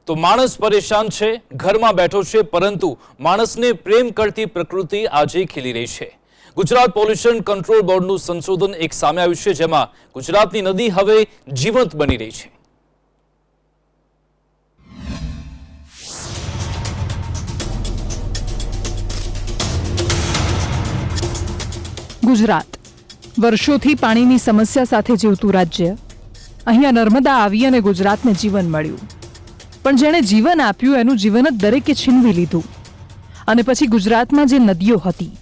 તો માણસ પરેશાન છે, ઘરમાં બેઠો છે, પરંતુ માણસને પ્રેમ કરતી પ્રકૃતિ આજે ખીલી રહી છે। ગુજરાત પોલ્યુશન કંટ્રોલ બોર્ડનું સંશોધન એક સામે આવ્યું છે, જેમાં ગુજરાતની નદી હવે જીવંત બની રહી છે। ગુજરાત વર્ષોથી પાણીની સમસ્યા સાથે જીવતું રાજ્ય। અહીંયા નર્મદા આવી અને ગુજરાતને જીવન મળ્યું, પણ જેણે જીવન આપ્યું એનું જીવન જ દરેકે છીનવી લીધું। અને પછી ગુજરાતમાં જે નદીઓ હતી,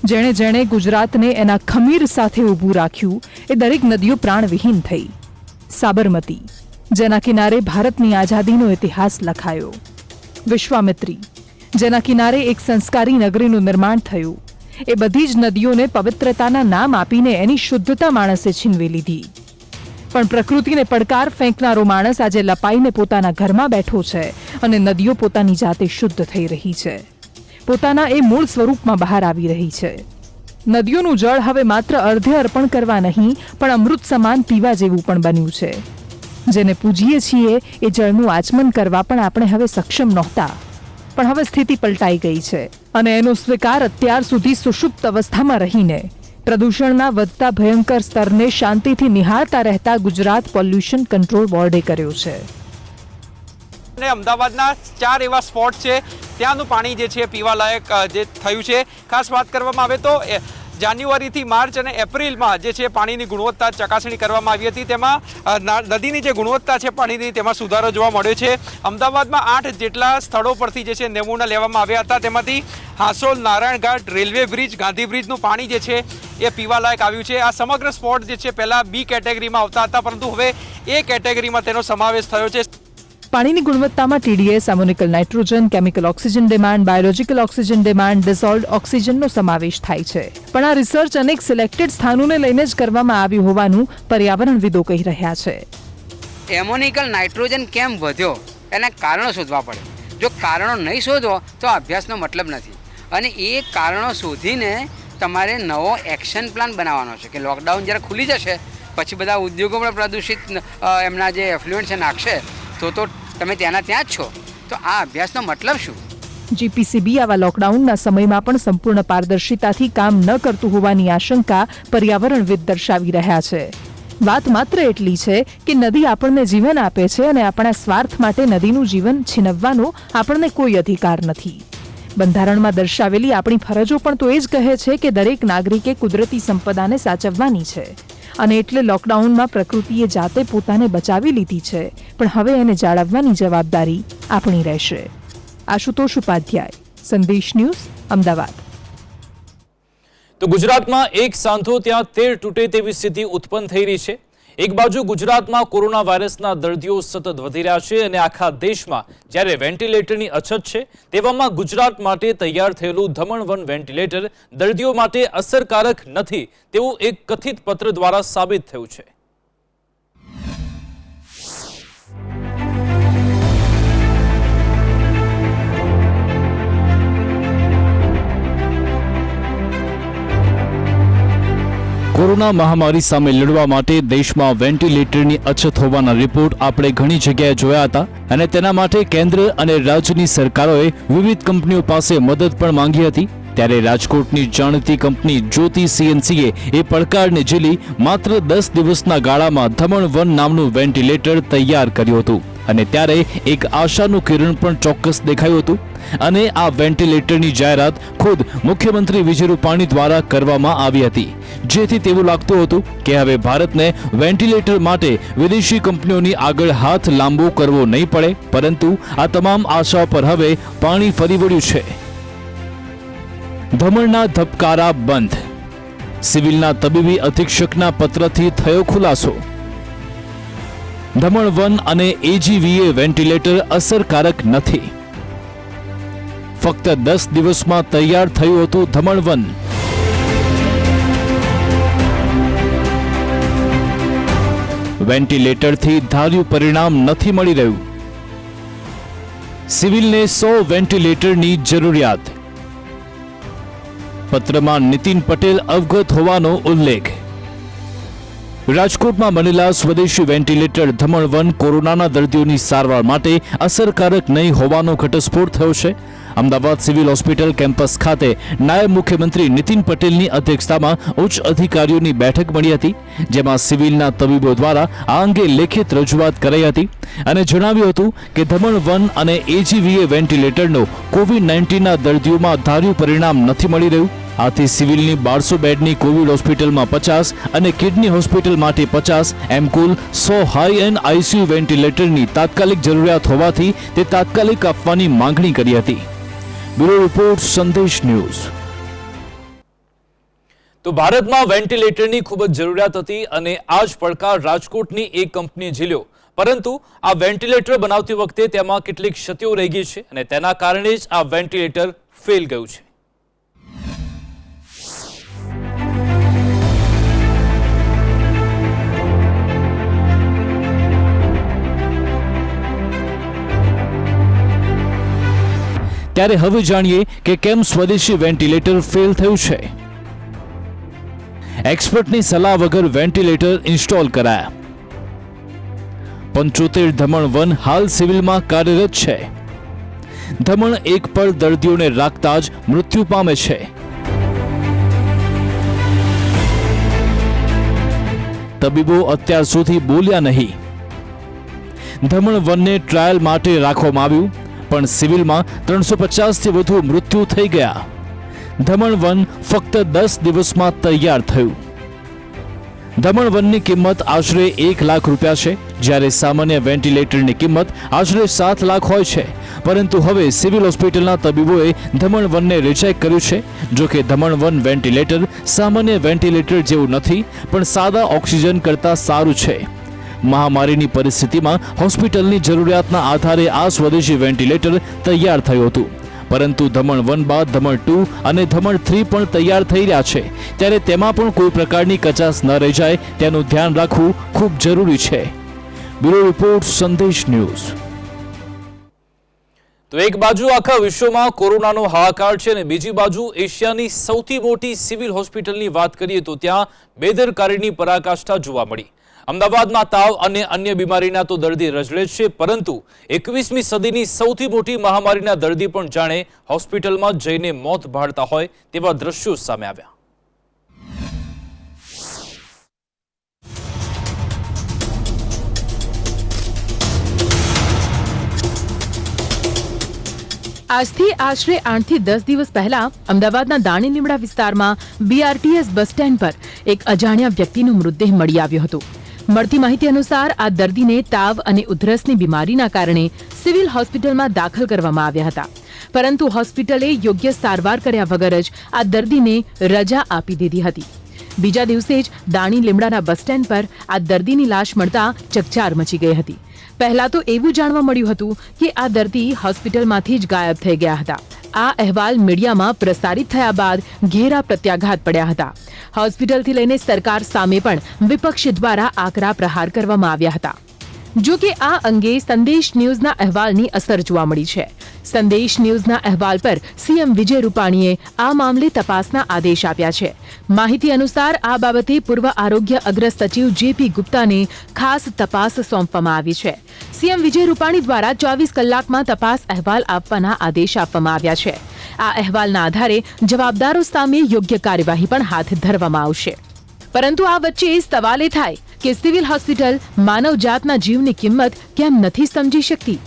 જેણે જેણે ગુજરાતને એના ખમીર સાથે ઊભું રાખ્યું, એ દરેક નદીઓ પ્રાણવિહીન થઈ। સાબરમતી, જેના કિનારે ભારતની આઝાદીનો ઇતિહાસ લખાયો; વિશ્વામિત્રી, જેના કિનારે એક સંસ્કારી નગરીનું નિર્માણ થયું। એ બધી જ નદીઓને પવિત્રતાના નામ આપીને એની શુદ્ધતા માણસે છીનવી લીધી। પણ પ્રકૃતિને પડકાર ફેંકનારો માણસ આજે લપાઈને પોતાના ઘરમાં બેઠો છે અને નદીઓ પોતાની જાતે શુદ્ધ થઈ રહી છે, પોતાના એ મૂળ સ્વરૂપમાં બહાર આવી રહી છે। નદીઓનું જળ હવે માત્ર અર્ધે અર્પણ કરવા નહીં, પણ અમૃત સમાન પીવા જેવું પણ બન્યું છે। જેને પૂજીએ છીએ એ જળનું આચમન કરવા પણ આપણે હવે સક્ષમ નહોતા, પણ હવે સ્થિતિ પલટાઈ ગઈ છે અને એનો સ્વીકાર અત્યાર સુધી સુષુપ્ત અવસ્થામાં રહીને પ્રદૂષણના વધતા ભયંકર સ્તરને શાંતિથી નિહાળતા રહેતા ગુજરાત પોલ્યુશન કંટ્રોલ બોર્ડે કર્યો છે। અમદાવાદના 4 એવા સ્પોટ છે ત્યાંનું પાણી જે છે પીવાલાયક જે થયું છે। ખાસ વાત કરવામાં આવે તો જાન્યુઆરીથી માર્ચ અને એપ્રિલમાં જે છે પાણીની ગુણવત્તા ચકાસણી કરવામાં આવી હતી, તેમાં નદીની જે ગુણવત્તા છે પાણીની તેમાં સુધારો જોવા મળ્યો છે। અમદાવાદમાં 8 જેટલા સ્થળો પરથી જે છે નમૂના લેવામાં આવ્યા હતા, તેમાંથી હાંસોલ, નારાયણઘાટ, રેલવે બ્રિજ, ગાંધી બ્રિજનું પાણી જે છે એ પીવાલાયક આવ્યું છે। આ સમગ્ર સ્પોટ જે છે પહેલાં બી કેટેગરીમાં આવતા હતા, પરંતુ હવે એ કેટેગરીમાં તેનો સમાવેશ થયો છે। પાણીની ગુણવત્તામાં TDS, ammoniacal nitrogen, chemical oxygen demand, biological oxygen demand, ડિસોલ્વડ ઓક્સિજનનો સમાવેશ થાય છે। પણ આ રિસર્ચ અનેક સિલેક્ટેડ સ્થાનોને લઈને જ કરવામાં આવ્યું હોવાનું પર્યાવરણવિદો કહી રહ્યા છે। એમોનિકલ નાઇટ્રોજન કેમ વધ્યો એના કારણો શોધવા પડે। જો કારણો નહીં શોધો તો અભ્યાસનો મતલબ નથી, અને એ કારણો શોધીને તમારે નવો એક્શન પ્લાન બનાવવાનો છે કે લોકડાઉન જ્યારે ખુલી જશે પછી બધા ઉદ્યોગો પણ પ્રદૂષિત એમના જે એફ્લુએન્ટ છે નાખશે, તો તમે ત્યાંના ત્યાં જ છો, તો આ અભ્યાસનો મતલબ શું? જીપીસીબી આવા લોકડાઉનના સમયમાં પણ સંપૂર્ણ પારદર્શિતાથી કામ ન કરતું હોવાની આશંકા પર્યાવરણવિદ દર્શાવી રહ્યા છે। વાત માત્ર એટલી છે કે નદી આપણને જીવન આપે છે અને આપણા સ્વાર્થ માટે નદીનું જીવન છીનવવાનો આપણને કોઈ અધિકાર નથી। બંધારણમાં દર્શાવેલી આપણી ફરજો પણ તો એ જ કહે છે કે દરેક નાગરિકે કુદરતી સંપદાને સાચવવાની છે, અને એટલે લોકડાઉનમાં પ્રકૃતિએ જાતે પોતાને બચાવી લીધી છે, પણ હવે એને જાળવવાની જવાબદારી આપણી રહેશે। આશુતોષ ઉપાધ્યાય, સંદેશ ન્યૂઝ, અમદાવાદ। તો ગુજરાતમાં એક સાંધો ત્યાં 13 તૂટે તેવી સ્થિતિ ઉત્પન્ન થઈ રહી છે। એક બાજુ ગુજરાતમાં કોરોના વાયરસના દર્દીઓ સતત વધી રહ્યા છે અને આખા દેશમાં જ્યારે વેન્ટિલેટરની અછત છે, તેવામાં ગુજરાત માટે તૈયાર થયેલું ધમણ-1 વેન્ટિલેટર દર્દીઓ માટે અસરકારક નથી તેવું એક કથિત પત્ર દ્વારા સાબિત થયું છે। કોરોના મહામારી સામે લડવા માટે દેશમાં વેન્ટિલેટરની અછત હોવાના રિપોર્ટ આપણે ઘણી જગ્યાએ જોયા હતા, અને તેના માટે કેન્દ્ર અને રાજ્યની સરકારોએ વિવિધ કંપનીઓ પાસે મદદ પણ માંગી હતી। ત્યારે રાજકોટની જાણીતી કંપની જ્યોતિ સીએનસીએ એ પડકારને ઝીલી માત્ર 10 દિવસના ગાળામાં ધમણ-1 નામનું વેન્ટિલેટર તૈયાર કર્યું હતું, અને ત્યારે એક આશાનું કિરણ પણ ચોક્કસ દેખાયું હતું। અને આ વેન્ટિલેટરની જાહેરાત ખુદ મુખ્યમંત્રી વિજય રૂપાણી દ્વારા કરવામાં આવી હતી, જેથી તેવું લાગતું હતું કે હવે ભારતને વેન્ટિલેટર માટે વિદેશી કંપનીઓની આગળ હાથ લાંબો કરવો નહીં પડે, પરંતુ આ તમામ આશાઓ પર હવે પાણી ફરી વળ્યું છે। ધમણના ધબકારા બંધ, સિવિલના તબીબી અધિક્ષકના પત્રથી થયો ખુલાસો। ધમણ-1 અને એજીવીએ વેન્ટિલેટર અસરકારક નથી, ફક્ત 10 દિવસમાં તૈયાર થયું હતું ધમણ-1। વેન્ટિલેટરથી ધાર્યું પરિણામ નથી મળી રહ્યું, સિવિલને 100 વેન્ટિલેટરની જરૂરિયાત। પત્રમાં નીતિન પટેલ અવગત હોવાનો ઉલ્લેખ। રાજકોટમાં બનેલા સ્વદેશી વેન્ટિલેટર ધમણ 1 કોરોનાના દર્દીઓની સારવાર માટે અસરકારક નહીં હોવાનો ઘટસ્ફોટ થયો છે. અમદાવાદ સિવિલ હોસ્પિટલ કેમ્પસ ખાતે નાયબ મુખ્યમંત્રી નીતિન પટેલની અધ્યક્ષતામાં ઉચ્ચ અધિકારીઓની બેઠક મળી હતી, જેમાં સિવિલના તબીબો દ્વારા આ અંગે લેખિત રજૂઆત કરાઈ હતી અને જણાવ્યું હતું કે ધમણ 1 અને એજીવીએ વેન્ટિલેટરનો કોવિડ-19ના દર્દીઓમાં ધાર્યું પરિણામ નથી મળી રહ્યું. આથી સિવિલની 1200 બેડની કોવિડ હોસ્પિટલમાં 50 અને કિડની હોસ્પિટલ માટે 50 એમ કુલ 100 હાઈ એન્ડ આઈસીયુ વેન્ટિલેટરની તાત્કાલિક જરૂરિયાત હોવાથી તે તાત્કાલિક આપવાની માંગણી કરી હતી. બ્યુરો રિપોર્ટ, સંદેશ ન્યૂઝ. તો ભારતમાં વેન્ટિલેટરની ખૂબ જ જરૂરિયાત હતી અને આ જ પડકાર રાજકોટની એક કંપનીએ ઝીલ્યો, પરંતુ આ વેન્ટિલેટર બનાવતી વખતે તેમાં કેટલીક ક્ષતિઓ રહી ગઈ છે અને તેના કારણે જ આ વેન્ટિલેટર ફેલ ગયું છે. ત્યારે હવે જાણીએ કે કેમ સ્વદેશી વેન્ટિલેટર ફેલ થયું છે. એક્સપર્ટની સલાહ વગર વેન્ટિલેટર ઇન્સ્ટોલ કરાયા. 75 ધમણ 1 હાલ સિવિલમાં કાર્યરત છે. ધમણ 1 પર દર્દીઓને રાખતા જ મૃત્યુ પામે છે. તબીબો અત્યાર સુધી બોલ્યા નહીં. ધમણ 1ને ટ્રાયલ માટે રાખવામાં આવ્યું, પણ સિવિલમાં 350 થી વધુ મૃત્યુ થઈ ગયા. ધમણ 1 ફક્ત 10 દિવસમાં તૈયાર થયું. ધમણ 1ની કિંમત આશરે 1 લાખ રૂપિયા છે, જ્યારે સામાન્ય વેન્ટિલેટરની કિંમત આશરે 7 લાખ હોય છે. પરંતુ હવે સિવિલ હોસ્પિટલના તબીબોએ ધમણ 1ને રિજેક્ટ કર્યું છે. જો કે ધમણ 1 વેન્ટિલેટર સામાન્ય વેન્ટિલેટર જેવું નથી, પણ સાદા ઓક્સિજન કરતાં સારું છે. મહામારીની પરિસ્થિતિમાં હોસ્પિટલની જરૂરિયાતના આધારે આ સ્વદેશી વેન્ટિલેટર તૈયાર થયું હતું, પરંતુ ધમણ 1 બાદ ધમણ 2 અને ધમણ 3 પણ તૈયાર થઈ રહ્યા છે. ત્યારે તેમાં પણ કોઈ પ્રકારની કચાશ ન રહી જાય તેનું ધ્યાન રાખવું ખૂબ જરૂરી છે. બ્યુરો રિપોર્ટ, સંદેશ ન્યૂઝ. તો એક બાજુ આખા વિશ્વમાં કોરોનાનો હાહાકાર છે અને બીજી બાજુ એશિયાની સૌથી મોટી સિવિલ હોસ્પિટલની વાત કરીએ તો ત્યાં બેદરકારીની પરાકાષ્ઠા જોવા મળી. અમદાવાદમાં તાવ અને અન્ય બીમારીના તો દર્દી રજળે છે, પરંતુ 21મી સદીની સૌથી મોટી મહામારીના દર્દી પણ જાણે હોસ્પિટલમાં જઈને મોત ભાળતા હોય તેવા દ્રશ્યો સામે આવ્યા. આજથી આશરે 8 થી 10 દિવસ પહેલા અમદાવાદના દાણી લીમડા વિસ્તારમાં BRTS બસ સ્ટેન્ડ પર એક અજાણ્યા વ્યક્તિનો મૃતદેહ મળી આવ્યો હતો. મળતી માહિતી અનુસાર આ દર્દીને તાવ અને ઉધરસની બીમારીના કારણે સિવિલ હોસ્પિટલમાં દાખલ કરવામાં આવ્યા હતા, પરંતુ હોસ્પિટલે યોગ્ય સારવાર કર્યા વગર જ આ દર્દીને રજા આપી દીધી હતી. બીજા દિવસે જ દાણી લીમડાના બસ સ્ટેન્ડ પર આ દર્દીની લાશ મળતા ચકચાર મચી ગઈ હતી. પહેલા તો એવું જાણવા મળ્યું હતું કે આ દર્દી હોસ્પિટલમાંથી જ ગાયબ થઈ ગયા હતા. આ અહેવાલ મીડિયામાં પ્રસારિત થયા બાદ ઘેરા પ્રત્યાઘાત પડ્યા હતા. હોસ્પિટલથી લઈને સરકાર સામે પણ વિપક્ષ દ્વારા આકરા પ્રહાર કરવામાં આવ્યા હતા. જો કે આ અંગે સંદેશ ન્યૂઝના અહેવાલની અસર જોવા મળી છે. સંદેશ ન્યૂઝના અહેવાલ પર સીએમ વિજય રૂપાણીએ આ મામલે તપાસના આદેશ આપ્યા છે. માહિતી અનુસાર આ બાબતે પૂર્વ આરોગ્ય અગ્ર સચિવ JP ગુપ્તાને ખાસ તપાસ સોંપવામાં આવી છે. સીએમ વિજય રૂપાણી દ્વારા 24 કલાકમાં તપાસ અહેવાલ આપવાના આદેશ આપવામાં આવ્યા છે. આ અહેવાલના આધારે જવાબદારો સામે યોગ્ય કાર્યવાહી પણ હાથ ધરવામાં આવશે. પરંતુ આ વચ્ચે સવાલ એ થાય કે સિવિલ હોસ્પિટલ માનવજાતના જીવની કિંમત કેમ નથી સમજી શકતી?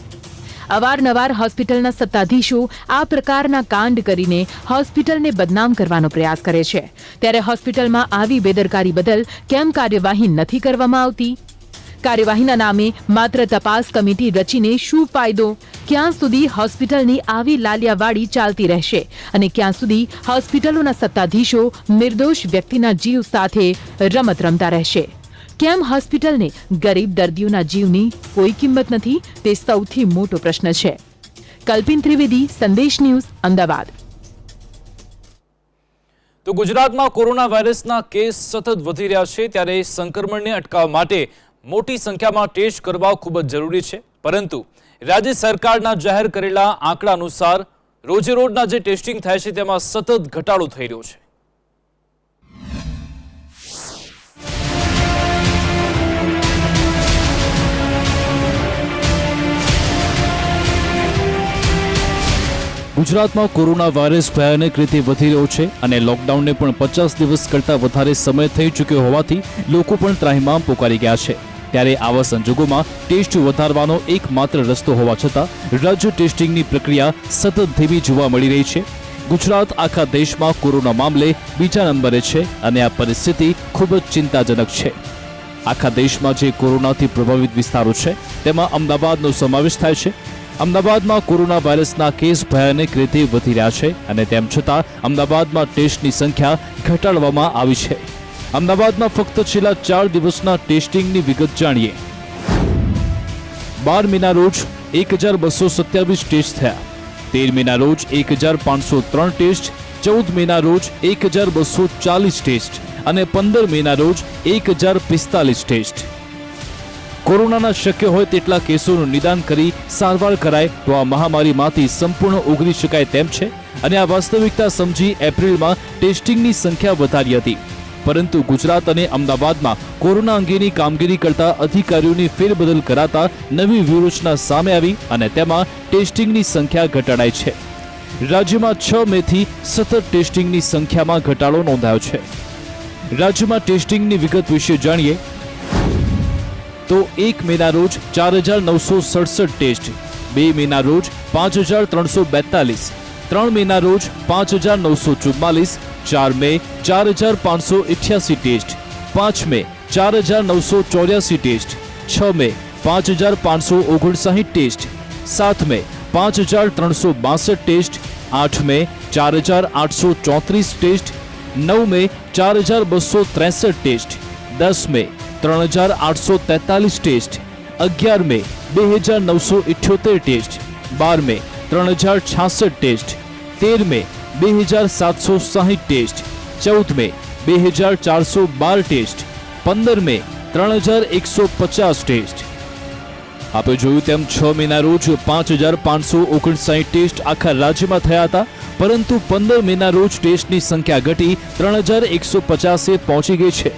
અવારનવાર હોસ્પિટલના સત્તાધીશો આ પ્રકારના કાંડ કરીને હોસ્પિટલને બદનામ કરવાનો પ્રયાસ કરે છે. ત્યારે હોસ્પિટલમાં આવી બેદરકારી બદલ કેમ કાર્યવાહી નથી કરવામાં આવતી? કાર્યવાહીના નામે માત્ર તપાસ કમિટી રચીને શું ફાયદો? ક્યાં સુધી હોસ્પિટલની આવી લાલિયાવાડી ચાલતી રહેશે અને ક્યાં સુધી હોસ્પિટલોના સત્તાધીશો નિર્દોષ વ્યક્તિના જીવ સાથે રમત રમતા રહેશે? કેમ હોસ્પિટલને ગરીબ દર્દીઓના જીવની કોઈ કિંમત નથી, તે સૌથી મોટો પ્રશ્ન છે. કલ્પિન ત્રિવેદી, સંદેશ ન્યૂઝ, અમદાવાદ. તો ગુજરાતમાં કોરોના વાયરસના કેસ સતત વધી રહ્યા છે, ત્યારે સંક્રમણને અટકાવવા માટે મોટી સંખ્યામાં ટેસ્ટ કરવા ખૂબ જ જરૂરી છે. પરંતુ રાજ્ય સરકારના જાહેર કરેલા આંકડા અનુસાર રોજેરોજના જે ટેસ્ટિંગ થાય છે તેમાં સતત ઘટાડો થઈ રહ્યો છે. ગુજરાતમાં કોરોના વાયરસ ભયાનક રીતે વધી રહ્યો છે અને લોકડાઉનને પણ 50 દિવસ કરતાં વધારે સમય થઈ ચૂક્યો હોવાથી લોકો પણ ત્રાહિમામ પોકારી ગયા છે। ત્યારે આવા સંજોગોમાં ટેસ્ટ વધારવાનો એકમાત્ર રસ્તો હોવા છતાં રાજ્ય ટેસ્ટિંગની પ્રક્રિયા સતત ધીમી જોવા મળી રહી છે। ગુજરાત આખા દેશમાં કોરોના મામલે બીજા નંબરે છે અને આ પરિસ્થિતિ ખૂબ જ ચિંતાજનક છે। આખા દેશમાં જે કોરોનાથી પ્રભાવિત વિસ્તારો છે તેમાં અમદાવાદનો સમાવેશ થાય છે। અમદાવાદમાં કોરોના વાયરસના કેસ ભયાનક રીતે વધી રહ્યા છે અને તેમ છતાં અમદાવાદમાં ટેસ્ટની સંખ્યા ઘટાડવામાં આવી છે। અમદાવાદમાં ફક્ત છેલ્લા 4 દિવસના ટેસ્ટિંગની વિગત જાણીએ। 12 મેના રોજ 1227 ટેસ્ટ થયા, 13 મેના રોજ 1503 ટેસ્ટ, 14 મેના રોજ 1240 ટેસ્ટ અને 15 મેના રોજ 1045 ટેસ્ટ। કોરોનાના શક્ય હોય તેટલા કેસોનું નિદાન કરી સારવાર કરાય તો આ મહામારીમાંથી સંપૂર્ણ ઉગરી શકાય તેમ છે અને આ વાસ્તવિકતા સમજી એપ્રિલમાં ટેસ્ટિંગની સંખ્યા વધારી હતી, પરંતુ ગુજરાત અને અમદાવાદમાં કોરોના અંગેની કામગીરી કરતા અધિકારીઓની ફેરબદલ કરાતા નવી વ્યૂહરચના સામે આવી અને તેમાં ટેસ્ટિંગની સંખ્યા ઘટાડાઈ છે। રાજ્યમાં 6 મેથી સતત ટેસ્ટિંગની સંખ્યામાં ઘટાડો નોંધાયો છે। રાજ્યમાં ટેસ્ટિંગની વિગત વિશે જાણીએ તો 1 મેના રોજ 4967 ટેસ્ટ, 2 મેના રોજ 5342, 3 મેના રોજ 5944, 4 મે 4588 ટેસ્ટ, 5 મે 4984 ટેસ્ટ, 6 મે 5559 ટેસ્ટ, 7 મે 5362 ટેસ્ટ, 8 મે 4834 ટેસ્ટ, 9 મે 4263 ટેસ્ટ, 10 મે 3843 ટેસ્ટ, 11 મે 2978 ટેસ્ટ, 12 મે 3066 ટેસ્ટ, 13 મે 2760 ટેસ્ટ, 14 મે 2412 ટેસ્ટ, 15 મે 3150 ટેસ્ટ। આપણે જોયું તેમ 6 મેના રોજ 5559 ટેસ્ટ આખા રાજ્યમાં થયા હતા, પરંતુ 15 મેના રોજ ટેસ્ટની સંખ્યા ઘટી 3150 પહોંચી ગઈ છે।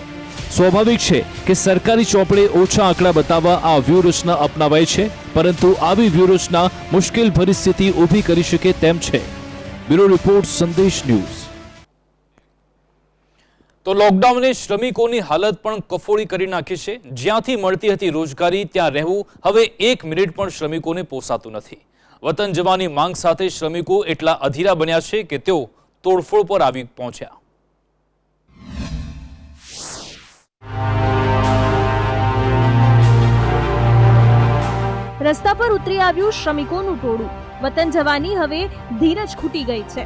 સ્વાભાવિક છે કે સરકારી ચોપડે ઓછા આંકડા બતાવવા આ વ્યૂહરચના અપનાવાય છે, પરંતુ આવી વ્યૂહરચના મુશ્કેલ પરિસ્થિતિ ઊભી કરી શકે તેમ છે। બ્યુરો રિપોર્ટ, સંદેશ ન્યૂઝ। તો લોકડાઉને શ્રમિકોની હાલત પણ કફોડી કરી નાખી છે। જ્યાંથી મળતી હતી રોજગારી ત્યાં રહેવું હવે 1 મિનિટ પણ શ્રમિકોને પોસાતું નથી। વતન જવાની માંગ સાથે શ્રમિકો એટલા અધીરા બન્યા છે કે તેઓ તોડફોડ પર આવી પહોંચ્યા। રસ્તા પર ઉતરી આવ્યું શ્રમિકોનું ટોળું। વતન જવાની હવે ધીરજ ખૂટી ગઈ છે।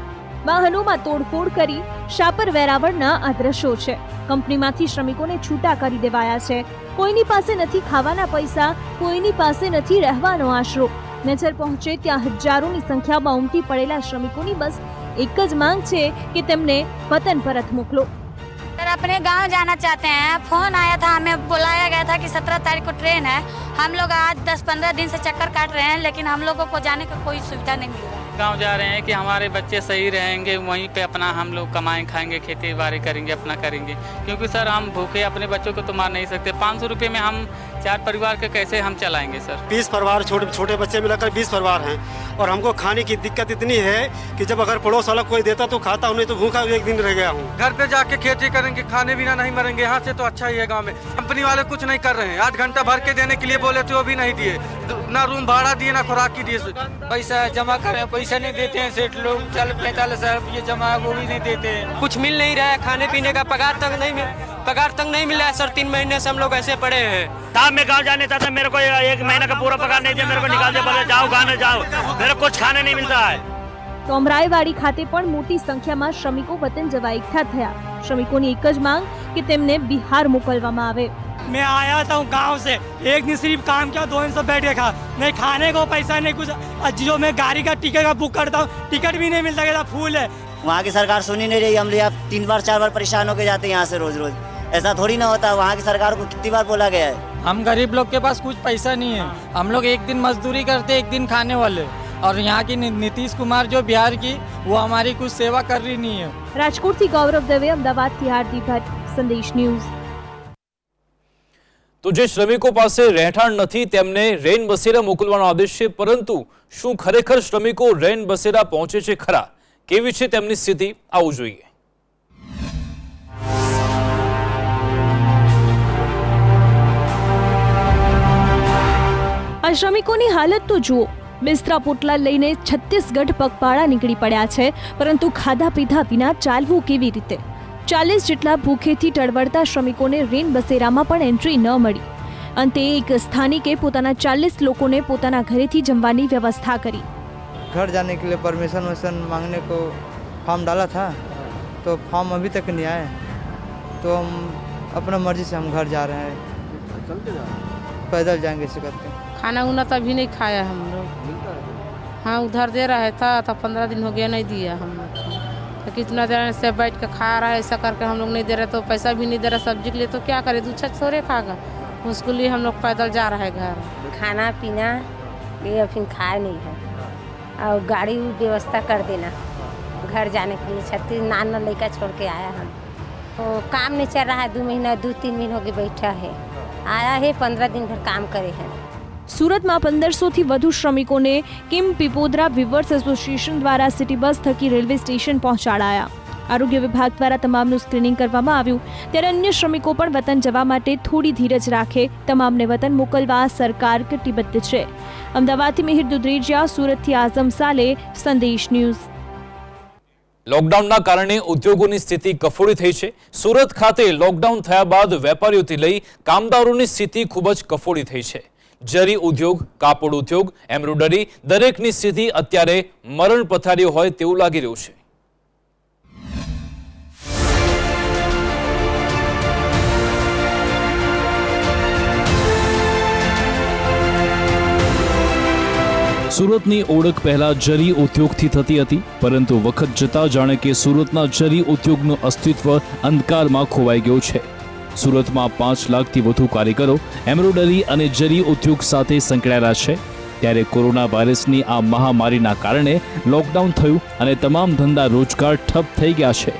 વાહનોમાં તોડફોડ કરી શાપર વેરાવળના આ દ્રશ્યો છે। કંપનીમાંથી શ્રમિકોને છૂટા કરી દેવાયા છે। કોઈની પાસે નથી ખાવાના પૈસા, કોઈની પાસે નથી રહેવાનો આશરો। નજર પહોંચે ત્યાં હજારોની સંખ્યામાં ઉમટી પડેલા શ્રમિકોની બસ એક જ માંગ છે કે તેમને વતન પરત મોકલો। सर अपने गांव जाना चाहते हैं। फोन आया था, हमें बुलाया गया था कि 17 तारीख को ट्रेन है। हम लोग आज 10-15 दिन से चक्कर काट रहे हैं, लेकिन हम लोगों को जाने का कोई सुविधा नहीं मिल रहा है। गांव जा रहे हैं कि हमारे बच्चे सही रहेंगे, वहीं पे अपना हम लोग कमाएं खाएंगे, खेती बाड़ी करेंगे, अपना करेंगे। क्योंकि सर हम भूखे अपने बच्चों को तो मार नहीं सकते। 500 रुपये में हम 4 परिवार के कैसे हम चलाएंगे सर? 20 परिवार, छोटे बच्चे मिलाकर 20 परिवार हैं और हमको खाने की दिक्कत इतनी है कि जब अगर पड़ोस वाला कोई देता तो खाता, नहीं तो भूखा 1 दिन रह गया हूँ। घर पे जाके खेती करेंगे, खाने बिना नहीं मरेंगे। यहाँ से तो अच्छा ही है। गांव में कंपनी वाले कुछ नहीं कर रहे हैं। 8 घंटा भर के देने के लिए बोले थे, वो भी नहीं दिए। ना रूम भाड़ा दिए, ना खुराक की दिए। पैसा जमा करें, पैसा नहीं देते हैं सेठ लोग। 45,000 रुपये जमा है, वो भी नहीं देते हैं। कुछ मिल नहीं रहा है, खाने पीने का पगार तक नहीं मिला है सर। 3 महीने से हम लोग ऐसे पड़े हैं। साहब मैं गांव जाने था, मेरे को 1 महीना का पूरा पगार नहीं दिया, मेरे को निकाल दिया, बोले जाओ गाने जाओ, मेरे को कुछ खाने नहीं मिलता है। તો અમરાઈવાડી ખાતે પણ મોટી સંખ્યામાં શ્રમિકો વતન જવા એકઠા થયા। શ્રમિકોની એક જ માંગ કે તેમને બિહાર મોકલવામાં આવે। मैं आया था गांव से, एक दिन सिर्फ काम किया, 2 दिन से बैठ के खा, नहीं खाने को पैसा नहीं कुछ। जो मैं गाड़ी का टिकट का बुक करता हूँ, टिकट भी नहीं मिलता, कहता फूल है। वहाँ की सरकार सुन ही नहीं रही। हम लोग 3 बार 4 बार परेशान होकर जाते हैं यहाँ से रोज। ऐसा थोड़ी ना होता। वहाँ की सरकार को कितनी बार बोला गया है। हम गरीब लोग के पास कुछ पैसा नहीं है। हम लोग 1 दिन मजदूरी करते, 1 दिन खाने वाले। और यहाँ की नीतीश कुमार जो बिहार की, वो हमारी कुछ सेवा कर रही नहीं है। રાજકોટથી ગૌરવ દવે, અમદાવાદથી હાર્દિક ભટ્ટ, સંદેશ ન્યૂઝ। તો તો જે શ્રમિકો પાસે રહેઠાણ નથી તેમને રેન બસેરા મોકલવાનો આદેશ છે, પરંતુ શું ખરેખર શ્રમિકો રેન બસેરા પહોંચે છે ખરા? કેવી છે તેમની સ્થિતિ? આવું જોઈએ. આ શ્રમિકોની હાલત તો જુઓ. બિસ્તરા પોટલા લઈને છત્તીસગઢ પગપાળા નીકળી પડ્યા છે, પરંતુ ખાધા પીધા વિના ચાલવું કેવી રીતે? 40 જેટલા ભૂખેથી ટળવળતા શ્રમિકોને રેન બસેરામાં પણ એન્ટ્રી ન મળી. અંતે એક સ્થાનિકે પોતાના 40 લોકોને પોતાના ઘરેથી જમવાની વ્યવસ્થા કરી. घर जाने के लिए परमिशन वर्सन मांगने को फॉर्म डाला था, तो फॉर्म अभी तक नहीं आया, तो हम अपना मर्जी से हम घर जा रहे हैं. चलते जा रहे हैं? पैदल जाएंगे इसे करके. खाना उना तो अभी नहीं खाया हम लोग. हाँ, उधर दे रहा था तो 15 दिन हो गया नहीं दिया हम लोग. तो कितना देर से बैठ के खा रहा है, ऐसा करके हम लोग नहीं दे रहे, तो पैसा भी नहीं दे रहा सब्जी के लिए, तो क्या करे, दूसरा छोरे खागा. उसके लिए हम लोग पैदल जा रहा है घर. खाना पीना ये फिर खाए नहीं है, और गाड़ी व्यवस्था कर देना घर जाने के लिए. 36 नाना लड़का छोड़ के आया हम, तो काम नहीं चल रहा है. 2-3 महीने हो गए बैठा है. आया है 15 दिन भर काम करे हैं. સુરતમાં 1500થી વધુ શ્રમિકોને કિમ પીપોદરા વિવર્સ એસોસિએશન દ્વારા સિટી બસ થકી રેલવે સ્ટેશન પહોંચાડાયા. આરોગ્ય વિભાગ દ્વારા તમામનું સ્ક્રીનિંગ કરવામાં આવ્યું. ત્યારે અન્ય શ્રમિકો પણ વતન જવા માટે થોડી ધીરજ રાખે. તમામને વતન મોકલવા સરકાર કટિબદ્ધ છે. અમદાવાદથી મિહિર દુધરેજિયા, સુરતથી આઝમ સાલે, સંદેશ ન્યૂઝ. લોકડાઉનના કારણે ઉદ્યોગોની સ્થિતિ કફોડી થઈ છે. સુરત ખાતે લોકડાઉન થયા બાદ વેપારીઓથી લઈ કામદારોની સ્થિતિ ખૂબ જ કફોડી થઈ છે. જરી ઉદ્યોગ, કાપડ ઉદ્યોગ, એમ્બ્રોઇડરી દરેકની સ્થિતિ અત્યારે મરણ પથારીઓ હોય તેવું લાગી રહ્યું છે. સુરતની ઓળખ પહેલા જરી ઉદ્યોગથી થતી હતી, પરંતુ વખત જતા જાણે કે સુરતના જરી ઉદ્યોગનું અસ્તિત્વ અંધકારમાં ખોવાઈ ગયું છે. સુરતમાં 5 લાખથી વધુ કારીગરો એમ્બ્રોઇડરી અને જરી ઉદ્યોગ સાથે સંકળાયેલા છે. ત્યારે કોરોના વાયરસની આ મહામારીના કારણે લોકડાઉન થયું અને તમામ ધંધા રોજગાર ઠપ થઈ ગયા છે.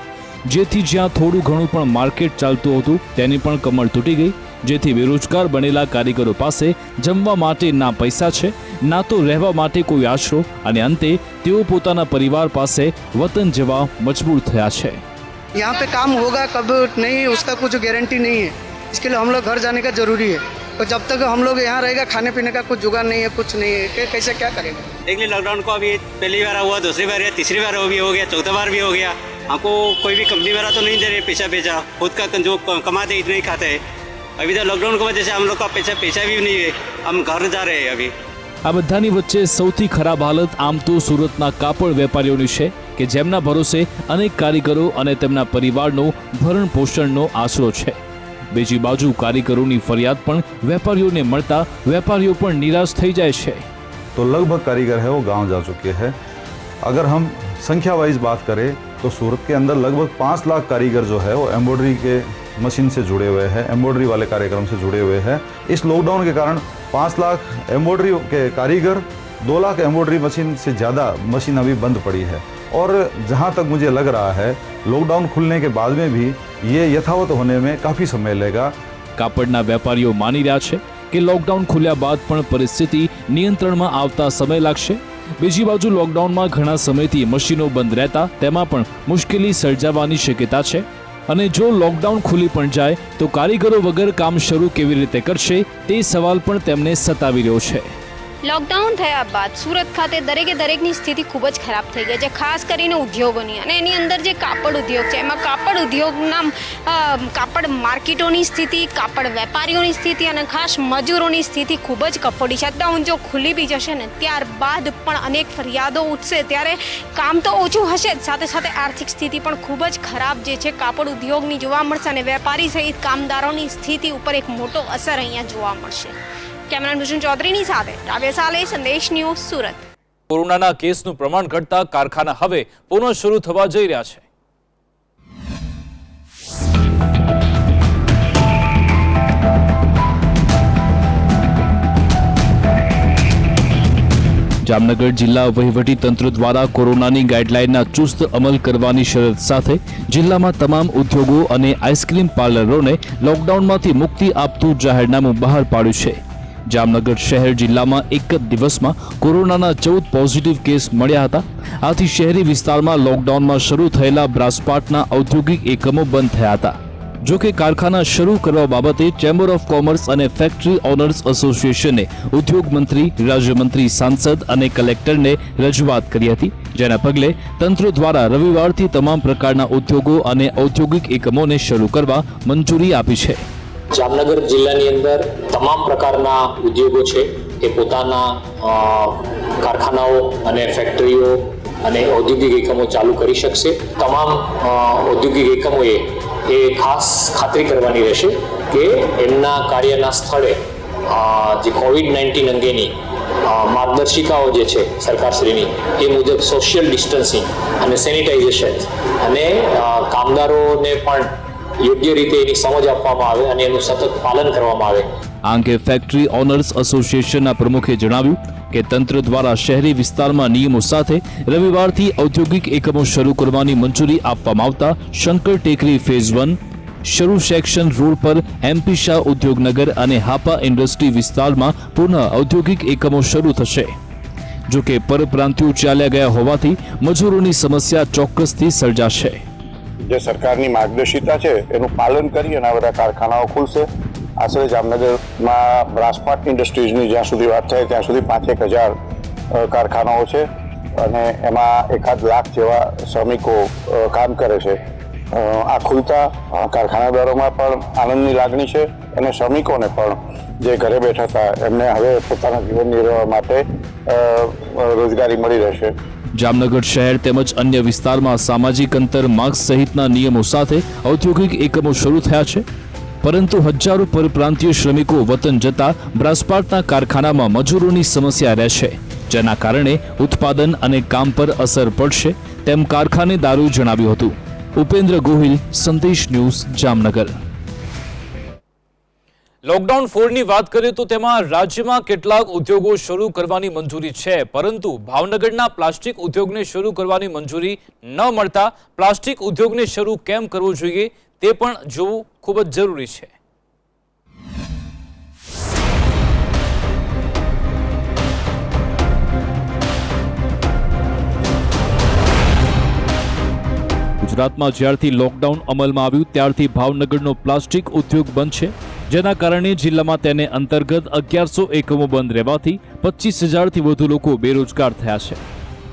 જેથી જ્યાં થોડું ઘણું પણ માર્કેટ ચાલતું હતું તેની પણ કમર તૂટી ગઈ. જેથી બેરોજગાર બનેલા કારીગરો પાસે જમવા માટે ના પૈસા છે, ના તો રહેવા માટે કોઈ આશરો, અને અંતે તેઓ પોતાના પરિવાર પાસે વતન જવા મજબૂર થયા છે. यहाँ पे काम होगा कब नहीं, उसका कुछ गारंटी नहीं है. इसके लिए हम लोग घर जाने का जरूरी है. और जब तक हम लोग यहाँ रहेगा, खाने पीने का कुछ जुगाड़ नहीं है, कुछ नहीं है, कैसे क्या करेंगे. देख ली लॉकडाउन को अभी पहली बार हुआ, दूसरी बार या तीसरी बार भी हो गया, चौथा बार भी हो गया. हमको कोई भी कंपनी वाला तो नहीं दे रहे पैसा. खुद का जो कमाते इतना ही खाते हैं. अभी तो लॉकडाउन की वजह से हम लोग का पैसा भी नहीं है, हम घर जा रहे हैं अभी. આ બધાની વચ્ચે સૌથી ખરાબ હાલત આમ તો સુરતના કાપડ વેપારીઓની છે કે જેમના ભરોસે અનેક કારીગરો અને તેમના પરિવારનો ભરણ પોષણનો આશરો છે. બીજી બાજુ કારીગરોની ફરિયાદ પણ વેપારીઓને મળતા વેપારીઓ પણ નિરાશ થઈ જાય છે. तो लगभग कारीगर है वो गांव जा चुके हैं. अगर हम संख्या वाइज बात करें तो सूरत के अंदर लगभग 5 लाख कारीगर जो है वो एम्ब्रॉयडरी के मशीन से जुड़े हुए हैं, एम्ब्रॉयडरी वाले कार्यक्रम से जुड़े हुए हैं. इस लॉकडाउन के कारण 5 लाख एम्ब्रॉयडरी के कारीगर, 2 लाख एम्ब्रॉयडरी मशीन से ज़्यादा मशीन अभी बंद पड़ी है. और जहाँ तक मुझे लग रहा है लॉकडाउन खुलने के बाद में भी ये यथावत होने में काफ़ी समय लेगा. કાપડના વેપારીઓ માની રહ્યા છે કે લોકડાઉન ખુલ્યા બાદ પણ પરિસ્થિતિ નિયંત્રણમાં આવતા સમય લાગશે. બીજી બાજુ લોકડાઉનમાં ઘણા સમયથી મશીનો બંધ રહેતા તેમાં પણ મુશ્કેલી સર્જાવાની શક્યતા છે. અને જો લોકડાઉન ખુલી પણ જાય તો કારીગરો વગર કામ શરૂ કેવી રીતે કરશે તે સવાલ પણ તેમને સતાવી રહ્યો છે. લોકડાઉન થયા બાદ સુરત ખાતે દરેકની સ્થિતિ ખૂબ જ ખરાબ થઈ ગઈ છે, ખાસ કરીને ઉદ્યોગોની. અને એની અંદર જે કાપડ ઉદ્યોગ છે એમાં કાપડ ઉદ્યોગના કાપડ માર્કેટોની સ્થિતિ, કાપડ વેપારીઓની સ્થિતિ અને ખાસ મજૂરોની સ્થિતિ ખૂબ જ કફોડી છે. લોકડાઉન જો ખુલી બી જશે ને ત્યારબાદ પણ અનેક ફરિયાદો ઉઠશે, ત્યારે કામ તો ઓછું હશે જ, સાથે સાથે આર્થિક સ્થિતિ પણ ખૂબ જ ખરાબ જે છે કાપડ ઉદ્યોગની જોવા મળશે અને વેપારી સહિત કામદારોની સ્થિતિ ઉપર એક મોટો અસર અહીંયા જોવા મળશે. કેમેરામેન ભૂષણ ચૌધરીની સાથે રાવ્યા સાલે, સંદેશ ન્યૂઝ, સુરત. કોરોનાના કેસનું પ્રમાણ ઘટતા કારખાના હવે પુનઃ શરૂ થવા જઈ રહ્યા છે. જામનગર જિલ્લા વહીવટી તંત્ર દ્વારા કોરોનાની ગાઈડલાઈનના ચુસ્ત અમલ કરવાની શરત સાથે જિલ્લામાં તમામ ઉદ્યોગો અને આઈસ્ક્રીમ પાર્લરોને લોકડાઉનમાંથી મુક્તિ આપતું જાહેરનામું બહાર પાડ્યું છે. જામનગર શહેર જિલ્લામાં એક જ દિવસમાં કોરોનાના 14 પોઝિટિવ કેસ મળ્યા હતા. આથી શહેરી વિસ્તારમાં લોકડાઉનમાં શરૂ થયેલા બ્રાસપાટના ઔદ્યોગિક એકમો બંધ થયા હતા. જો કે કારખાના શરૂ કરવા બાબતે ચેમ્બર ઓફ કોમર્સ અને ફેક્ટરી ઓનર્સ એસોસિએશને ઉદ્યોગ મંત્રી, રાજ્યમંત્રી, સાંસદ અને કલેક્ટરને રજૂઆત કરી હતી, જેના પગલે તંત્ર દ્વારા રવિવારથી તમામ પ્રકારના ઉદ્યોગો અને ઔદ્યોગિક એકમોને શરૂ કરવા મંજૂરી આપી છે. જામનગર જિલ્લાની અંદર તમામ પ્રકારના ઉદ્યોગો છે એ પોતાના કારખાનાઓ અને ફેક્ટરીઓ અને ઔદ્યોગિક એકમો ચાલુ કરી શકશે. તમામ ઔદ્યોગિક એકમોએ એ ખાસ ખાતરી કરવાની રહેશે કે એમના કાર્યના સ્થળે જે કોવિડ-19 અંગેની માર્ગદર્શિકાઓ જે છે સરકારશ્રીની એ મુજબ સોશિયલ ડિસ્ટન્સિંગ અને સેનિટાઇઝેશન અને કામદારોને પણ યોગ્ય રીતે એની સમજ આપવામાં આવે અને એનું સતત પાલન કરવામાં આવે. આ અંગે ફેક્ટરી ઓનર્સ એસોસિએશનના પ્રમુખે જણાવ્યું કે તંત્ર દ્વારા શહેરી વિસ્તારમાં નિયમો સાથે રવિવારથી ઔદ્યોગિક એકમો શરૂ કરવાની મંજૂરી આપવામાં આવતા શંકર ટેકરી ફેઝ 1, શરૂ સેક્શન રોડ પર એમપી શાહ ઉદ્યોગનગર અને હાપા ઇન્ડસ્ટ્રી વિસ્તારમાં પુનઃ ઔદ્યોગિક એકમો શરૂ થશે. જો કે પરપ્રાંતિયો ચાલ્યા ગયા હોવાથી મજૂરોની સમસ્યા ચોક્કસથી સર્જાશે. જે સરકારની માર્ગદર્શિકા છે એનું પાલન કરી અને બધા કારખાનાઓ ખુલશે. આશરે જામનગરમાં બ્રાસપાટ ઇન્ડસ્ટ્રીઝની જ્યાં સુધી વાત થાય ત્યાં સુધી 5,000 કારખાનાઓ છે અને એમાં 1 લાખ જેવા શ્રમિકો કામ કરે છે. આ ખુલતા કારખાનાદારોમાં પણ આનંદની લાગણી છે અને શ્રમિકોને પણ જે ઘરે બેઠા હતા એમને હવે પોતાના જીવન નિર્વાહ માટે રોજગારી મળી રહેશે. જામનગર શહેર તેમજ અન્ય વિસ્તારમાં સામાજિક અંતર, માસ્ક સહિતના નિયમો સાથે ઔદ્યોગિક એકમો શરૂ થયા છે, પરંતુ હજારો પરપ્રાંતીય શ્રમિકો વતન જતા બ્રાસપાટના કારખાનામાં મજૂરોની સમસ્યા રહેશે, જેના કારણે ઉત્પાદન અને કામ પર અસર પડશે તેમ કારખાનેદારોએ જણાવ્યું હતું. ઉપેન્દ્ર ગોહિલ, સંદેશ ન્યૂઝ, જામનગર. લોકડાઉન 4ની વાત કરીએ તો તેમાં રાજ્યમાં કેટલાક ઉદ્યોગો શરૂ કરવાની મંજૂરી છે, પરંતુ ભાવનગરના પ્લાસ્ટિક ઉદ્યોગને શરૂ કરવાની મંજૂરી ન મળતા પ્લાસ્ટિક ઉદ્યોગને શરૂ કેમ કરવો જોઈએ તે પણ જોવું ખૂબ જ જરૂરી છે. ગુજરાતમાં જ્યારથી લોકડાઉન અમલમાં આવ્યું ત્યારથી ભાવનગરનો પ્લાસ્ટિક ઉદ્યોગ બંધ છે, જેના કારણે જિલ્લામાં તેને અંતર્ગત 1100 એકમો બંધ રહેવાથી 25,000થી વધુ લોકો બેરોજગાર થયા છે.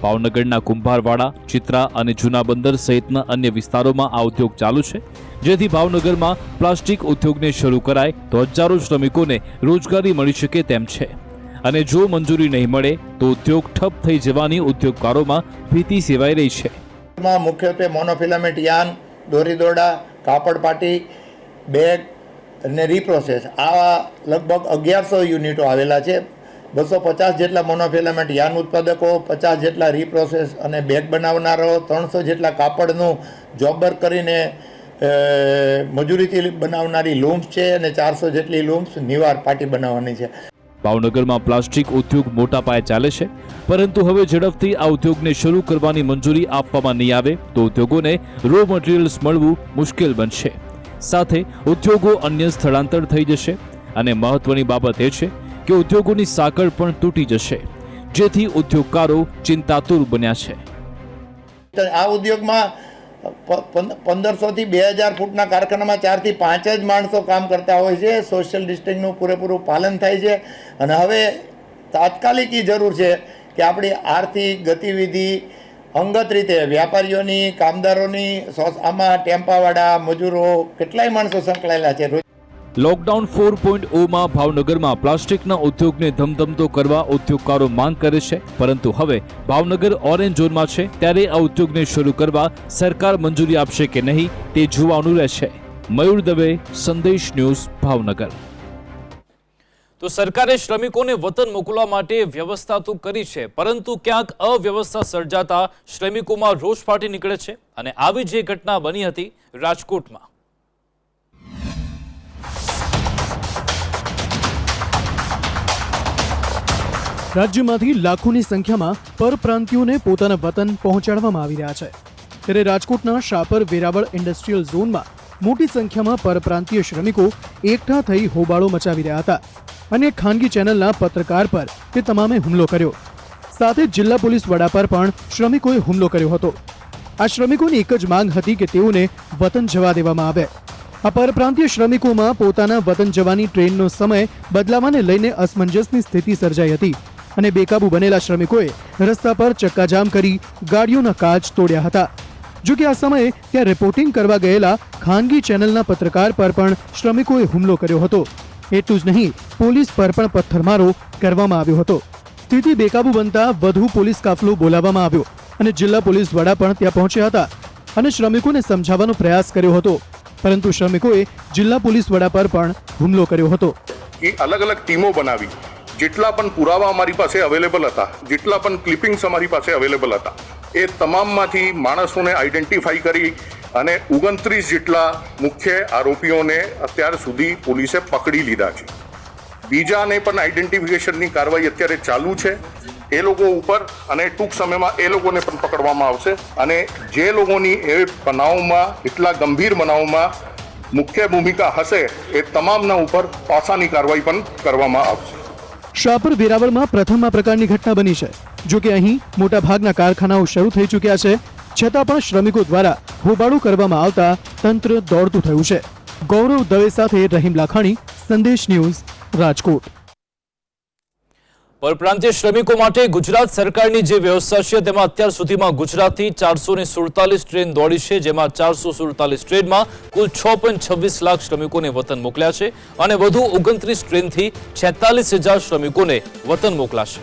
ભાવનગરના કુંભારવાડા, ચિત્રા અને જૂના બંદર સહિતના અન્ય વિસ્તારોમાં આ ઉદ્યોગ ચાલુ છે, જેથી ભાવનગરમાં પ્લાસ્ટિક ઉદ્યોગને શરૂ કરાય તો હજારો શ્રમિકોને રોજગારી મળી શકે તેમ છે. અને જો મંજૂરી નહીં મળે તો ઉદ્યોગ ઠપ થઈ જવાની ઉદ્યોગકારોમાં ભીતિ સેવાઈ રહી છે. મુખ્યત્વે મોનોફિલામેન્ટ યાન, દોરી દોરડા, કાપડ પાટી, બેગ અને રીપ્રોસેસ આ લગભગ 1100 યુનિટો આવેલા છે. 250 જેટલા મોનોફિલામેન્ટ યાન ઉત્પાદકો, 50 જેટલા રીપ્રોસેસ અને બેગ બનાવનારો, 300 જેટલા કાપડનું જોબર કરીને મજૂરીથી બનાવનારી લૂમ્સ છે અને 400 જેટલી લૂમ્સ નિવાર પાટી બનાવવાની છે. ભાવનગરમાં પ્લાસ્ટિક ઉદ્યોગ મોટા પાયે ચાલે છે, પરંતુ હવે ઝડપથી આ ઉદ્યોગને શરૂ કરવાની મંજૂરી આપવામાં નહીં આવે તો ઉદ્યોગોને રો મટીરિયલ્સ મળવું મુશ્કેલ બનશે. સાથે ઉદ્યોગો અન્ય સ્થળાંતર થઈ જશે અને મહત્વની બાબત એ છે કે ઉદ્યોગોની સાંકળ પણ તૂટી જશે, જેથી ઉદ્યોગકારો ચિંતાતુર બન્યા છે. આ ઉદ્યોગમાં 1500 થી 2000 ફૂટના કારખાનામાં 4 થી 5 જ માણસો કામ કરતા હોય છે. સોશિયલ ડિસ્ટન્સનું પૂરેપૂરું પાલન થાય છે અને હવે તાત્કાલિક જરૂર છે કે આપણી આર્થિક ગતિવિધિ અંગત રીતે વ્યાપારીઓની, કામદારોની, આમાં ટેમ્પાવાળા, મજૂરો કેટલાય માણસો સંકળાયેલા છે. લોકડાઉન 4.0માં ભાવનગરમાં પ્લાસ્ટિકના ઉદ્યોગને ધમધમતો કરવા ઉદ્યોગકારો માંગ કરે છે, પરંતુ હવે ભાવનગર ઓરેન્જ ઝોનમાં છે, ત્યારે આ ઉદ્યોગને શરૂ કરવા સરકાર મંજૂરી આપશે કે નહીં તે જોવાનું રહેશે. મયુર દવે, સંદેશ ન્યૂઝ, ભાવનગર. તો સરકારે શ્રમિકોને વતન મોકલવા માટે વ્યવસ્થા તો કરી છે, પરંતુ ક્યાંક અવ્યવસ્થા સર્જાતા શ્રમિકોમાં રોષ ફાટી નીકળે છે અને આવી જે ઘટના બની હતી રાજકોટમાં. રાજ્યમાંથી લાખોની સંખ્યામાં પરપ્રાંતિયોને પોતાના વતન પહોંચાડવામાં આવી રહ્યા છે, ત્યારે રાજકોટના શાપર વેરાવળ ઇન્ડસ્ટ્રીયલ ઝોનમાં મોટી સંખ્યામાં પરપ્રાંતીય શ્રમિકો એકઠા થઈ હોબાળો મચાવી રહ્યા હતા અને ખાનગી ચેનલના પત્રકાર પર તે તમામે હુમલો કર્યો. સાથે જ જિલ્લા પોલીસ વડા પર પણ શ્રમિકોએ હુમલો કર્યો હતો. આ શ્રમિકોની એક જ માંગ હતી કે તેઓને વતન જવા દેવામાં આવે. આ પરપ્રાંતીય શ્રમિકોમાં પોતાના વતન જવાની ટ્રેનનો સમય બદલાવાને લઈને અસમંજસની સ્થિતિ સર્જાઈ હતી અને બેકાબુ બનેલા શ્રમિકોએ રસ્તા પર ચક્કાજામ કરી ગાડીઓના કાચ તોડ્યા હતા. જો કે આ સમયે ત્યાં રિપોર્ટિંગ કરવા ગયેલા ખાનગી ચેનલના પત્રકાર પર પણ શ્રમિકોએ હુમલો કર્યો હતો. એટલું જ નહીં, પોલીસ પર પણ પથ્થરમારો કરવામાં આવ્યો હતો. સ્થિતિ બેકાબુ બનતા વધુ પોલીસ કાફલો બોલાવવામાં આવ્યો અને જિલ્લા પોલીસ વડા પણ ત્યાં પહોંચ્યા હતા અને શ્રમિકોને સમજાવવાનો પ્રયાસ કર્યો હતો, પરંતુ શ્રમિકોએ જિલ્લા પોલીસ વડા પર પણ હુમલો કર્યો હતો. અલગ અલગ ટીમો બનાવી, જેટલા પણ પુરાવા અમારી પાસે અવેલેબલ હતા, જેટલા પણ ક્લિપિંગ્સ અમારી પાસે અવેલેબલ હતા, એ તમામમાંથી માણસોને આઈડેન્ટિફાઈ કરી અને 29 જેટલા મુખ્ય આરોપીઓને અત્યાર સુધી પોલીસે પકડી લીધા છે. બીજાને પણ આઈડેન્ટિફિકેશનની કાર્યવાહી અત્યારે ચાલુ છે એ લોકો ઉપર, અને ટૂંક સમયમાં એ લોકોને પણ પકડવામાં આવશે. અને જે લોકોની એ બનાવમાં, એટલા ગંભીર બનાવમાં મુખ્ય ભૂમિકા હશે એ તમામના ઉપર પાસાની કાર્યવાહી પણ કરવામાં આવશે. શાપર વેરાવળમાં પ્રથમ આ પ્રકારની ઘટના બની છે. જો કે અહીં મોટાભાગના કારખાનાઓ શરૂ થઈ ચૂક્યા છે, છતાં પણ શ્રમિકો દ્વારા હોબાળો કરવામાં આવતા તંત્ર દોડતું થયું છે. ગૌરવ દવે સાથે રહીમ લાખાણી, સંદેશ ન્યૂઝ, રાજકોટ. પરપ્રાંતીય શ્રમિકો માટે ગુજરાત સરકારની જે વ્યવસ્થા છે તેમાં અત્યાર સુધીમાં ગુજરાતથી 447 ટ્રેન દોડી છે, જેમાં 447 ટ્રેનમાં કુલ 6.26 લાખ શ્રમિકોને વતન મોકલ્યા છે અને વધુ 29 ટ્રેનથી 46,000 શ્રમિકોને વતન મોકલાશે.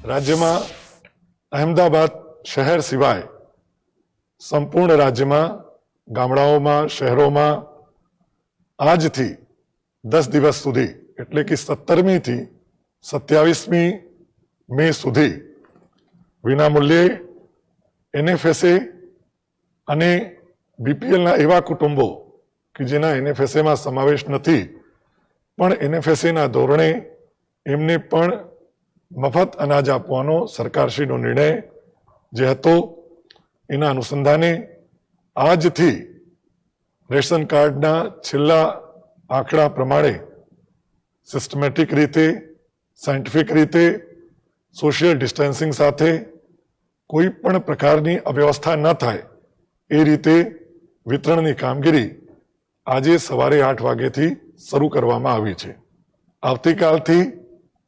રાજ્યમાં અહેમદાબાદ શહેર સિવાય સંપૂર્ણ રાજ્યમાં ગામડાઓમાં, શહેરોમાં આજથી 10 દિવસ સુધી, એટલે કે 17મી થી 27મી મે સુધી વિનામૂલ્યે NFSA અને BPLના એવા કુટુંબો કે જેના NFSAમાં સમાવેશ નથી પણ NFSAના ધોરણે એમને પણ મફત અનાજ આપવાનો સરકારશ્રીનો નિર્ણય જે હતો, એના અનુસંધાને આજથી રેશન કાર્ડના છેલ્લા આંકડા પ્રમાણે સિસ્ટમેટિક રીતે, સાયન્ટિફિક રીતે, સોશિયલ ડિસ્ટન્સિંગ સાથે કોઈ પણ પ્રકારની અવ્યવસ્થા ન થાય એ રીતે વિતરણની કામગીરી આજે સવારે 8 વાગ્યાથી શરૂ કરવામાં આવી છે. આવતીકાલથી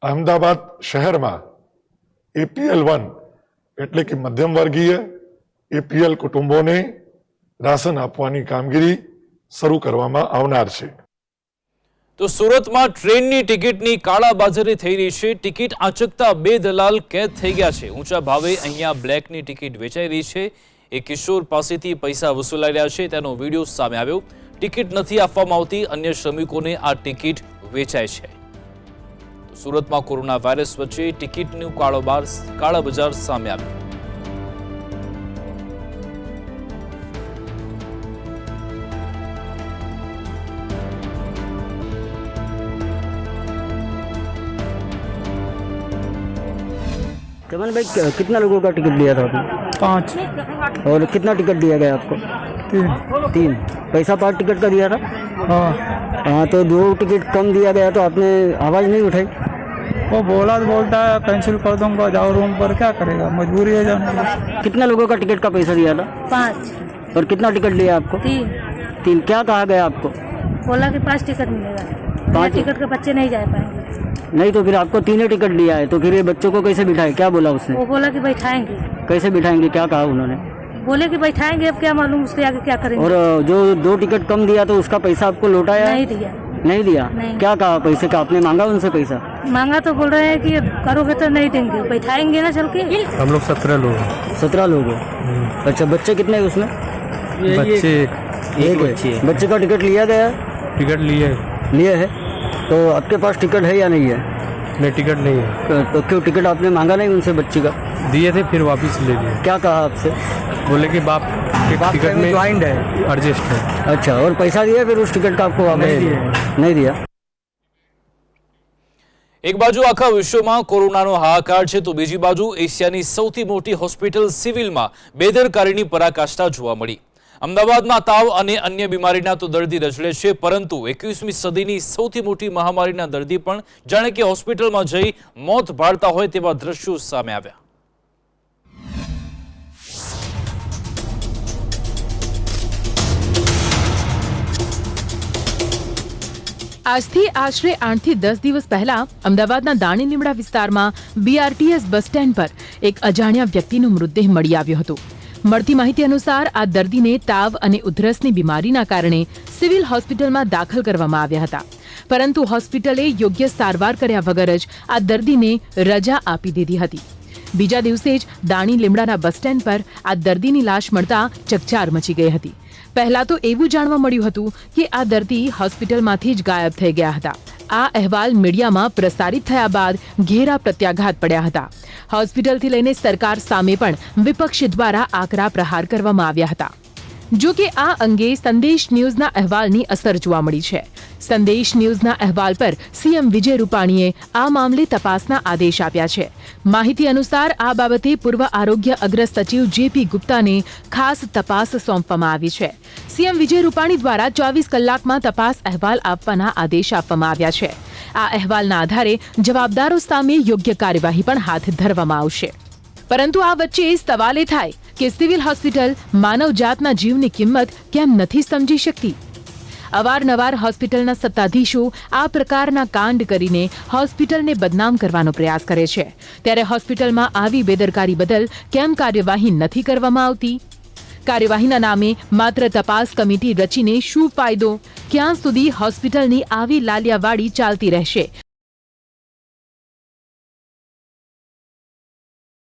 અહેમદાબાદ શહેરમાં APL1 એટલે કે મધ્યમ વર્ગીય APL કુટુંબોને રાશન આપવાની કામગીરી શરૂ કરવામાં આવનાર છે. તો સુરતમાં ટ્રેનની ટિકિટની કાળાબજારી થઈ રહી છે. ટિકિટ આંચકતા 2 દલાલ કેદ થઈ ગયા છે. ઊંચા ભાવે અહીંયા બ્લેકની ટિકિટ વેચાઈ રહી છે. એક કિશોર પાસેથી પૈસા વસૂલાઈ રહ્યા છે, તેનો વિડીયો સામે આવ્યો. ટિકિટ નથી આપવામાં આવતી, અન્ય શ્રમિકોને આ ટિકિટ વેચાય છે. સુરતમાં કોરોના વાયરસ વચ્ચે ટિકિટનું કાળાબજાર સામે આવ્યું. चमन भाई, कितना लोगों का टिकट दिया था आपने? 5. और कितना टिकट दिया गया आपको? 3. पैसा पार टिकट का दिया था? हाँ, तो 2 टिकट कम दिया गया तो आपने आवाज़ नहीं उठाई? वो बोलता है कैंसिल कर दूंगा, जाओ रूम पर, क्या करेगा, मजबूरी है जाने की. कितना लोगों का टिकट का पैसा दिया था? 5. और कितना टिकट लिया आपको? 3. क्या कहा गया आपको? बोला कि 5 टिकट मिलेगा. 5 टिकट के बच्चे नहीं जा पाएंगे. नहीं तो फिर आपको 3 टिकट दिया है, तो फिर ये बच्चों को कैसे बिठाए? क्या बोला उसने? वो बोला कि बैठाएंगे. कैसे बिठाएंगे, क्या कहा उन्होंने? बोले कि बैठाएंगे, अब क्या मालूम उसके आगे क्या करेंगे. और जो 2 टिकट कम दिया तो उसका पैसा आपको लौटाया? नहीं दिया. नहीं दिया? नहीं. क्या कहा पैसे का? आपने मांगा उनसे पैसा? मांगा तो बोल रहे हैं कि करोगे तो नहीं देंगे, बैठाएंगे ना चल के. हम लोग 17 लोग हैं. 17 लोग हैं. अच्छा, बच्चे कितने हैं उसमें? बच्चे एक बच्चे का टिकट लिया गया? टिकट लिए है. तो आपके पास टिकट है या नहीं है? नहीं, टिकट नहीं है. तो क्यों टिकट आपने मांगा नहीं उनसे बच्ची का? दिए थे, फिर वापस ले लिए. क्या कहा आपसे? बोले कि बाप टिकट में ज्वाइंट है, एडजस्ट है। अच्छा, और पैसा दिया फिर उस टिकट का आपको वापस? नहीं दिया। એક બાજુ આખા વિશ્વમાં કોરોનાનો હાહાકાર છે તો બીજી બાજુ એશિયાની સૌથી મોટી હોસ્પિટલ સિવિલમાં બેદરકારીની પરાકાષ્ઠા જોવા મળી. અમદાવાદમાં તાવ અને અન્ય બીમારીના તો દર્દી રજળે છે, પરંતુ 21મી સદીની સૌથી મોટી મહામારીના દર્દી પણ જાણે કે હોસ્પિટલમાં જઈ મોત ભાળતા હોય તેવા દ્રશ્યો સામે આવ્યા. આજથી આશરે 8 થી 10 દિવસ પહેલા અમદાવાદના દાણી લીમડા વિસ્તારમાં BRTS બસ સ્ટેન્ડ પર એક અજાણ્યા વ્યક્તિનો મૃતદેહ મળી આવ્યો હતો. મળતી માહિતી અનુસાર આ દર્દીને તાવ અને ઉધરસની બીમારીના કારણે સિવિલ હોસ્પિટલમાં દાખલ કરવામાં આવ્યા હતા, પરંતુ હોસ્પિટલે યોગ્ય સારવાર કર્યા વગર જ આ દર્દીને રજા આપી દીધી હતી. બીજા દિવસે જ દાણી લીમડાના બસ સ્ટેન્ડ પર આ દર્દીની લાશ મળતા ચકચાર મચી ગઈ હતી. પહેલા તો એવું જાણવા મળ્યું હતું કે આ દર્દી હોસ્પિટલમાંથી જ ગાયબ થઈ ગયા હતા. આ અહેવાલ મીડિયામાં પ્રસારિત થયા બાદ ઘેરા પ્રત્યાઘાત પડ્યા હતા. હોસ્પિટલથી લઈને સરકાર સામે પણ વિપક્ષ દ્વારા આકરા પ્રહાર કરવામાં આવ્યા હતા. જો કે આ અંગે સંદેશ ન્યૂઝના અહેવાલની અસર જોવા મળી છે. સંદેશ ન્યૂઝના અહેવાલ પર સીએમ વિજય રૂપાણીએ આ મામલે તપાસના આદેશ આપ્યા છે. માહિતી અનુસાર આ બાબતે પૂર્વ આરોગ્ય અગ્ર સચિવ JP ગુપ્તાને ખાસ તપાસ સોંપવામાં આવી છે. સીએમ વિજય રૂપાણી દ્વારા 24 કલાકમાં તપાસ અહેવાલ આપવાના આદેશ આપવામાં આવ્યા છે. આ અહેવાલના આધારે જવાબદારો સામે યોગ્ય કાર્યવાહી પણ હાથ ધરવામાં આવશે. પરંતુ આ વચ્ચે સવાલ એ થાય કે સિવિલ હોસ્પિટલ માનવજાતના જીવની કિંમત કેમ નથી સમજી શકતી? અવારનવાર હોસ્પિટલના સત્તાધીશો આ પ્રકારના કાંડ કરીને હોસ્પિટલને બદનામ કરવાનો પ્રયાસ કરે છે, ત્યારે હોસ્પિટલમાં આવી બેદરકારી બદલ કેમ કાર્યવાહી નથી કરવામાં આવતી? કાર્યવાહીના નામે માત્ર તપાસ કમિટી રચીને શું ફાયદો? ક્યાં સુધી હોસ્પિટલની આવી લાલિયાવાડી ચાલતી રહેશે?